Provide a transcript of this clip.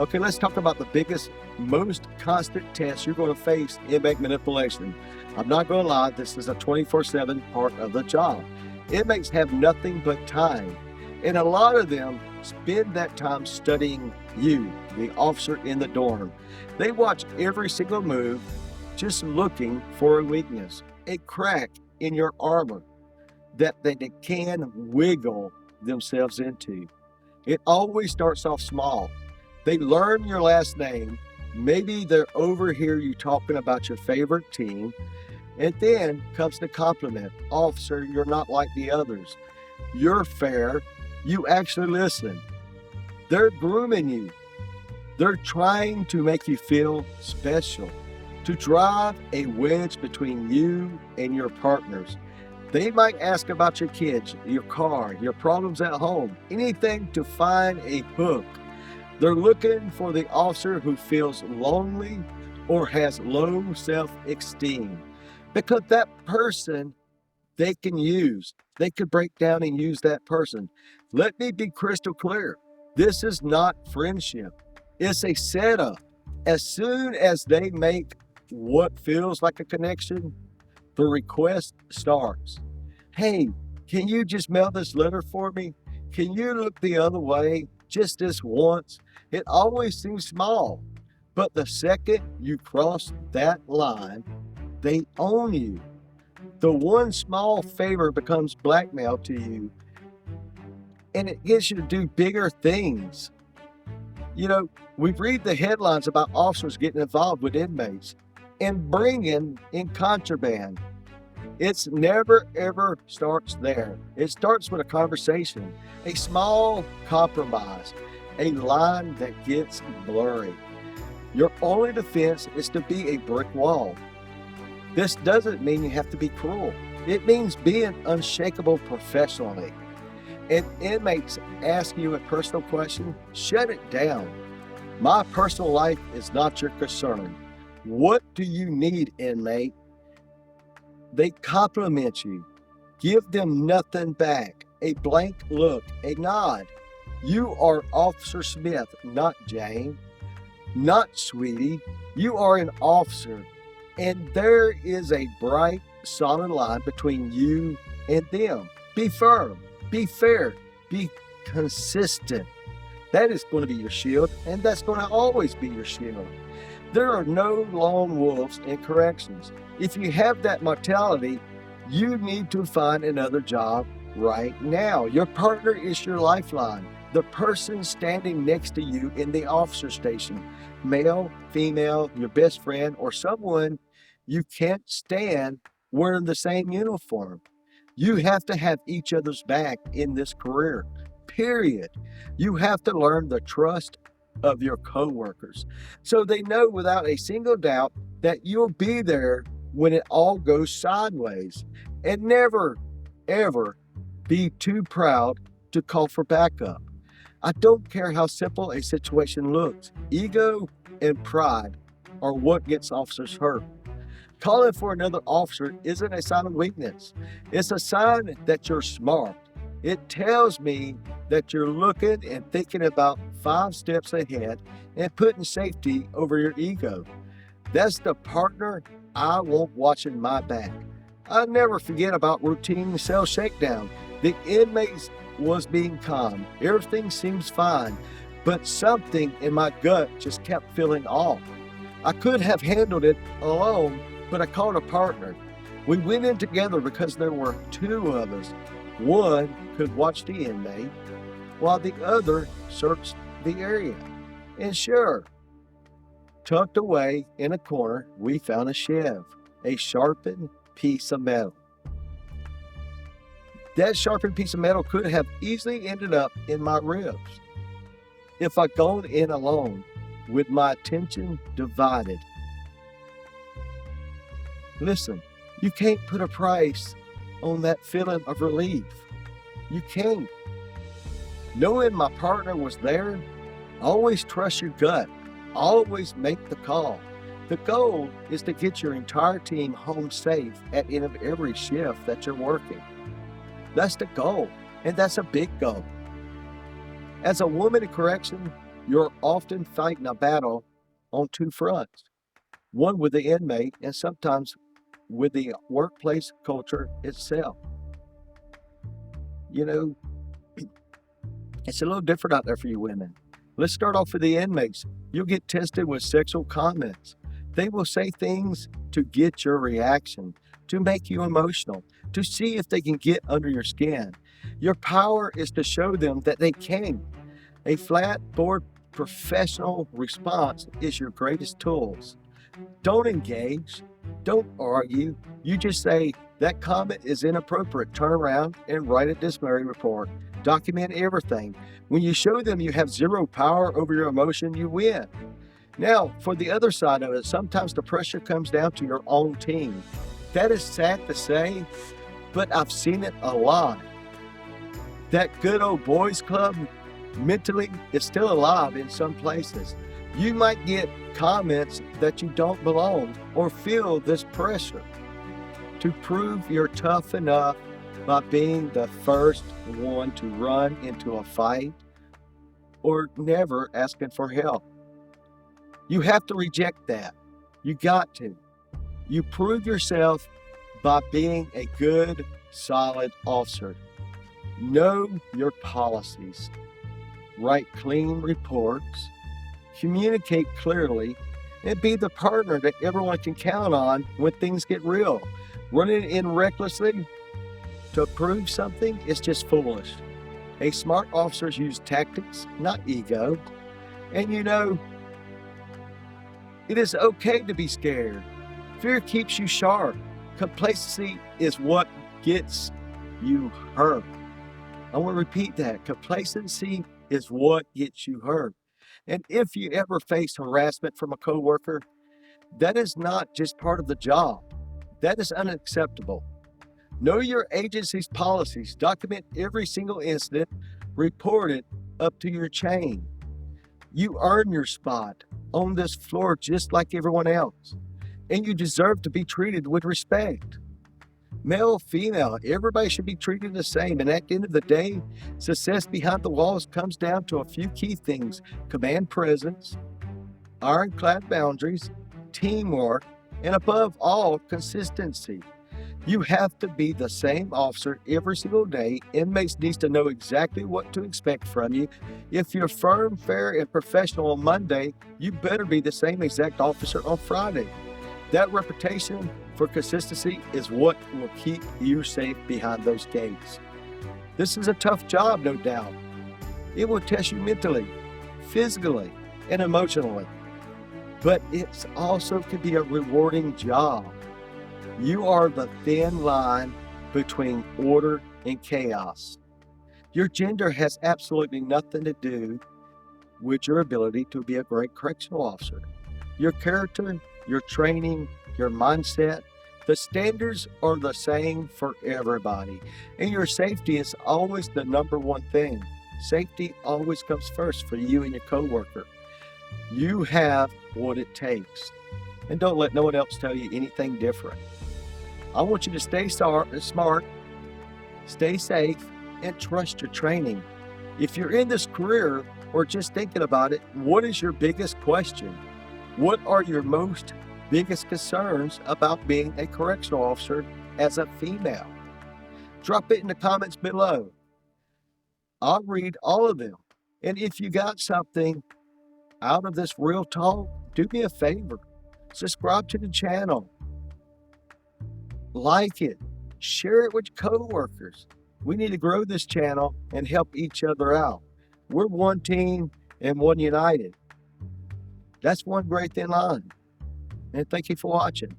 Okay, let's talk about the biggest, most constant test you're going to face inmate manipulation. I'm not going to lie, this is a 24/7 part of the job. Inmates have nothing but time, and a lot of them spend that time studying you, the officer in the dorm. They watch every single move, just looking for a weakness, a crack in your armor that they can wiggle themselves into. It always starts off small. They learn your last name. Maybe they're overhear you talking about your favorite team. And then comes the compliment. Officer, you're not like the others. You're fair. You actually listen. They're grooming you. They're trying to make you feel special, to drive a wedge between you and your partners. They might ask about your kids, your car, your problems at home, anything to find a hook. They're looking for the officer who feels lonely or has low self-esteem, because that person they can use. They could break down and use that person. Let me be crystal clear. This is not friendship. It's a setup. As soon as they make what feels like a connection, the request starts. Hey, can you just mail this letter for me? Can you look the other way just this once? It always seems small, but the second you cross that line, they own you. The one small favor becomes blackmail to you, and it gets you to do bigger things. You know, we read the headlines about officers getting involved with inmates and bringing in contraband. It's never ever starts there. It starts with a conversation, a small compromise, a line that gets blurry. Your only defense is to be a brick wall. This doesn't mean you have to be cruel. It means being unshakable professionally. And inmates ask you a personal question, shut it down. My personal life is not your concern. What do you need, inmate? They compliment you. Give them nothing back. A blank look, a nod. You are Officer Smith, not Jane, not Sweetie. You are an officer. And there is a bright, solid line between you and them. Be firm, be fair, be consistent. That is going to be your shield, and that's going to always be your shield. There are no lone wolves in corrections. If you have that mentality, you need to find another job right now. Your partner is your lifeline, the person standing next to you in the officer station, male, female, your best friend, or someone you can't stand wearing the same uniform. You have to have each other's back in this career, period. You have to learn the trust of your coworkers so they know without a single doubt that you'll be there when it all goes sideways. And never, ever be too proud to call for backup. I don't care how simple a situation looks. Ego and pride are what gets officers hurt. Calling for another officer isn't a sign of weakness. It's a sign that you're smart. It tells me that you're looking and thinking about 5 steps ahead and putting safety over your ego. That's the partner I want watching my back. I never forget about routine cell shakedown. The inmates was being calm. Everything seems fine, but something in my gut just kept feeling off. I could have handled it alone, but I called a partner. We went in together because there were 2 of us. One could watch the inmate, while the other searched the area. And sure, tucked away in a corner, we found a chev, a sharpened piece of metal. That sharpened piece of metal could have easily ended up in my ribs if I'd gone in alone with my attention divided. Listen, you can't put a price on that feeling of relief. You can't. Knowing my partner was there, always trust your gut. Always make the call. The goal is to get your entire team home safe at the end of every shift that you're working. That's the goal, and that's a big goal. As a woman in correction, You're often fighting a battle on two fronts, one with the inmate and sometimes with the workplace culture itself. You know, it's a little different out there for you women. Let's start off with the inmates. You'll get tested with sexual comments. They will say things to get your reaction, to make you emotional, to see if they can get under your skin. Your power is to show them that they can. A flat, bored, professional response is your greatest tools. Don't engage. Don't argue. You just say, that comment is inappropriate. Turn around and write a disciplinary report. Document everything. When you show them you have zero power over your emotion, you win. Now, for the other side of it, sometimes the pressure comes down to your own team. That is sad to say, but I've seen it a lot. That good old boys club mentally is still alive in some places. You might get comments that you don't belong or feel this pressure to prove you're tough enough by being the first one to run into a fight or never asking for help. You have to reject that. You got to. You prove yourself by being a good, solid officer. Know your policies. Write clean reports. Communicate clearly, and be the partner that everyone can count on when things get real. Running in recklessly to prove something is just foolish. A smart officers use tactics, not ego. And it is okay to be scared. Fear keeps you sharp. Complacency is what gets you hurt. I want to repeat that. Complacency is what gets you hurt. And if you ever face harassment from a coworker, that is not just part of the job. That is unacceptable. Know your agency's policies. Document every single incident. Report it up to your chain. You earn your spot on this floor just like everyone else. And you deserve to be treated with respect. Male, female, everybody should be treated the same. And at the end of the day, success behind the walls comes down to a few key things: command presence, ironclad boundaries, teamwork, and above all, consistency. You have to be the same officer every single day. Inmates need to know exactly what to expect from you. If you're firm, fair, and professional on Monday, you better be the same exact officer on Friday. That reputation for consistency is what will keep you safe behind those gates. This is a tough job, no doubt. It will test you mentally, physically, and emotionally. But it also can be a rewarding job. You are the thin line between order and chaos. Your gender has absolutely nothing to do with your ability to be a great correctional officer. Your character, your training, your mindset, the standards are the same for everybody. And your safety is always the number one thing. Safety always comes first for you and your coworker. You have what it takes. And don't let no one else tell you anything different. I want you to stay smart, stay safe, and trust your training. If you're in this career or just thinking about it, what is your biggest question? What are your most biggest concerns about being a correctional officer as a female? Drop it in the comments below. I'll read all of them. And if you got something out of this real talk, do me a favor. Subscribe to the channel. Like it. Share it with your coworkers. We need to grow this channel and help each other out. We're one team and one united. That's one great thin line. And thank you for watching.